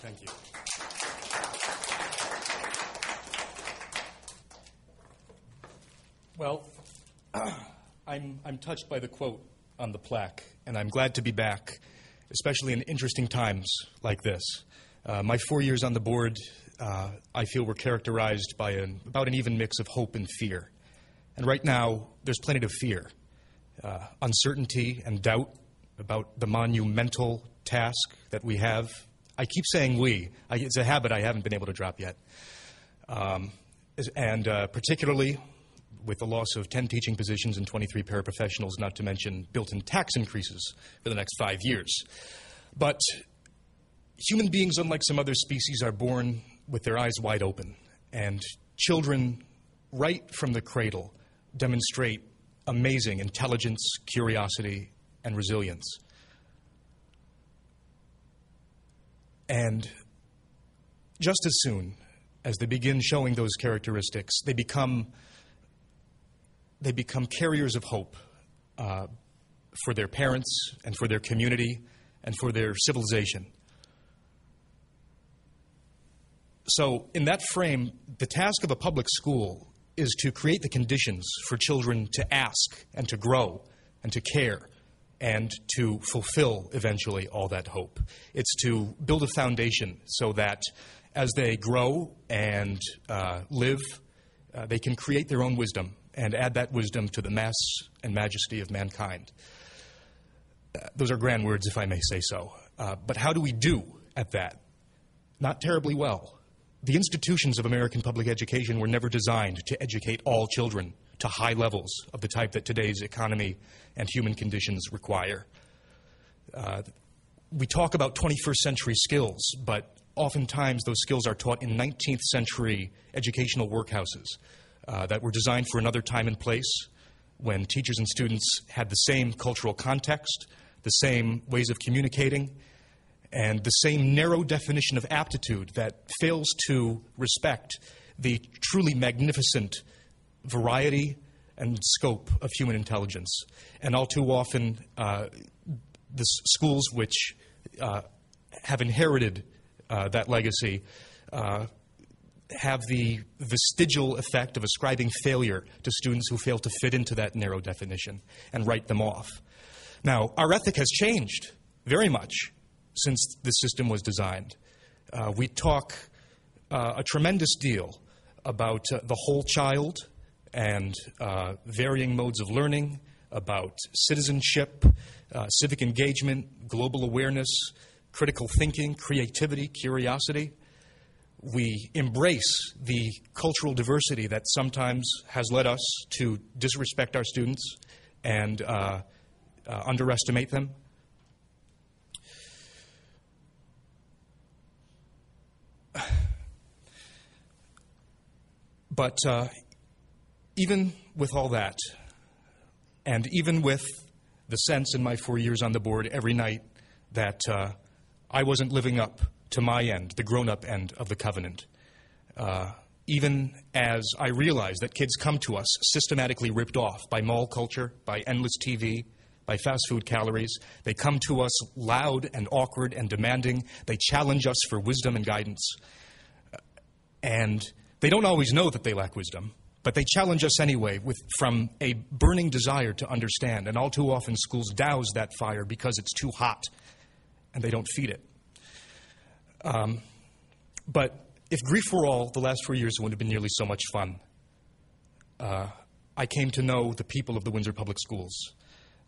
Thank you. Well, I'm touched by the quote on the plaque, and I'm glad to be back, especially in interesting times like this. My 4 years on the board, I feel, were characterized by about an even mix of hope and fear. And right now, there's plenty of fear, uncertainty and doubt about the monumental task that we have. I keep saying we. It's a habit I haven't been able to drop yet. And particularly with the loss of 10 teaching positions and 23 paraprofessionals, not to mention built-in tax increases for the next 5 years. But human beings, unlike some other species, are born with their eyes wide open. And children, right from the cradle, demonstrate amazing intelligence, curiosity, and resilience. And just as soon as they begin showing those characteristics, they become carriers of hope for their parents and for their community and for their civilization. So in that frame, the task of a public school is to create the conditions for children to ask and to grow and to care and to fulfill eventually all that hope. It's to build a foundation so that as they grow and live, they can create their own wisdom and add that wisdom to the mass and majesty of mankind. Those are grand words, if I may say so. But how do we do at that? Not terribly well. The institutions of American public education were never designed to educate all children to high levels of the type that today's economy and human conditions require. We talk about 21st century skills, but oftentimes those skills are taught in 19th century educational workhouses that were designed for another time and place when teachers and students had the same cultural context, the same ways of communicating, and the same narrow definition of aptitude that fails to respect the truly magnificent variety and scope of human intelligence. And all too often, the schools which have inherited that legacy have the vestigial effect of ascribing failure to students who fail to fit into that narrow definition and write them off. Now, our ethic has changed very much since the system was designed. We talk a tremendous deal about the whole child and varying modes of learning, about citizenship, civic engagement, global awareness, critical thinking, creativity, curiosity. We embrace the cultural diversity that sometimes has led us to disrespect our students and underestimate them. But even with all that, and even with the sense in my 4 years on the board every night that I wasn't living up to my end, the grown-up end of the covenant, even as I realized that kids come to us systematically ripped off by mall culture, by endless TV, by fast food calories. They come to us loud and awkward and demanding. They challenge us for wisdom and guidance. And they don't always know that they lack wisdom, but they challenge us anyway from a burning desire to understand. And all too often schools douse that fire because it's too hot and they don't feed it. But if grief were all, the last 4 years wouldn't have been nearly so much fun. I came to know the people of the Windsor Public Schools.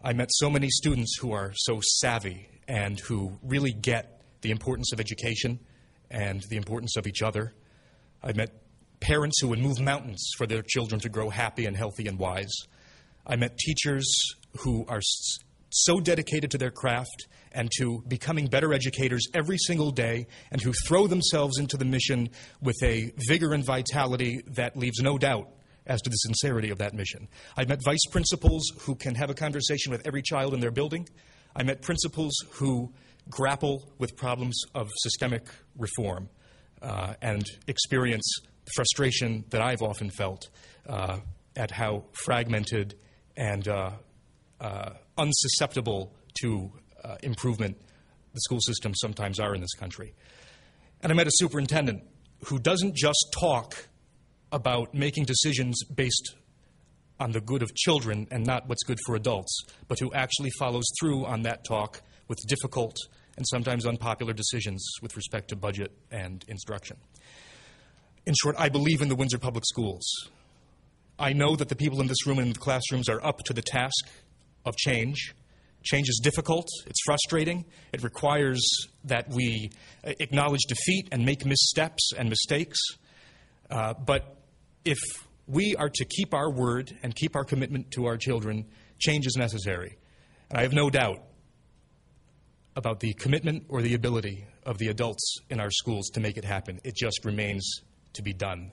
I met so many students who are so savvy and who really get the importance of education and the importance of each other. I met parents who would move mountains for their children to grow happy and healthy and wise. I met teachers who are so dedicated to their craft and to becoming better educators every single day and who throw themselves into the mission with a vigor and vitality that leaves no doubt as to the sincerity of that mission. I met vice principals who can have a conversation with every child in their building. I met principals who grapple with problems of systemic reform and experience the frustration that I've often felt at how fragmented and unsusceptible to improvement the school systems sometimes are in this country. And I met a superintendent who doesn't just talk about making decisions based on the good of children and not what's good for adults, but who actually follows through on that talk with difficult and sometimes unpopular decisions with respect to budget and instruction. In short, I believe in the Windsor Public Schools. I know that the people in this room and in the classrooms are up to the task of change. Change is difficult, it's frustrating, it requires that we acknowledge defeat and make missteps and mistakes. But if we are to keep our word and keep our commitment to our children, change is necessary. And I have no doubt about the commitment or the ability of the adults in our schools to make it happen. It just remains to be done.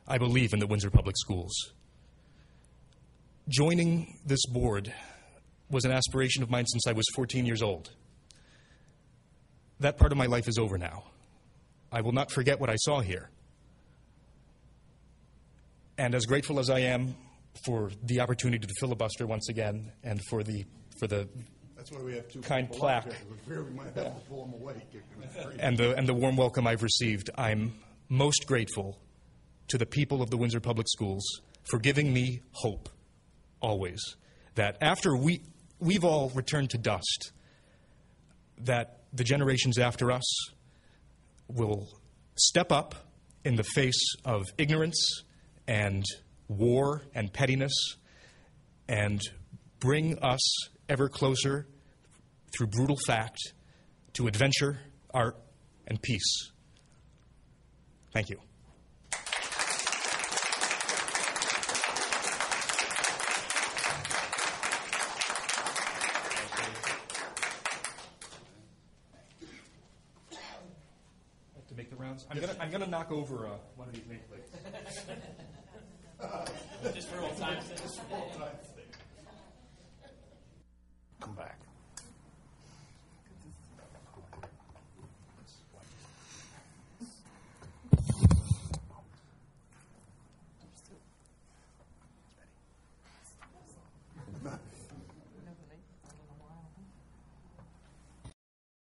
I believe in the Windsor Public Schools. Joining this board was an aspiration of mine since I was 14 years old. That part of my life is over now. I will not forget what I saw here. And as grateful as I am for the opportunity to filibuster once again and for the That's why we have two kind plaque we might have to pull them away. and the warm welcome I've received, I'm most grateful to the people of the Windsor Public Schools for giving me hope, always, that after we've all returned to dust, that the generations after us will step up in the face of ignorance and war and pettiness and bring us ever closer through brutal fact to adventure, art, and peace. Thank you. To make the rounds, I'm gonna knock over one of these nameplates. Just for old times.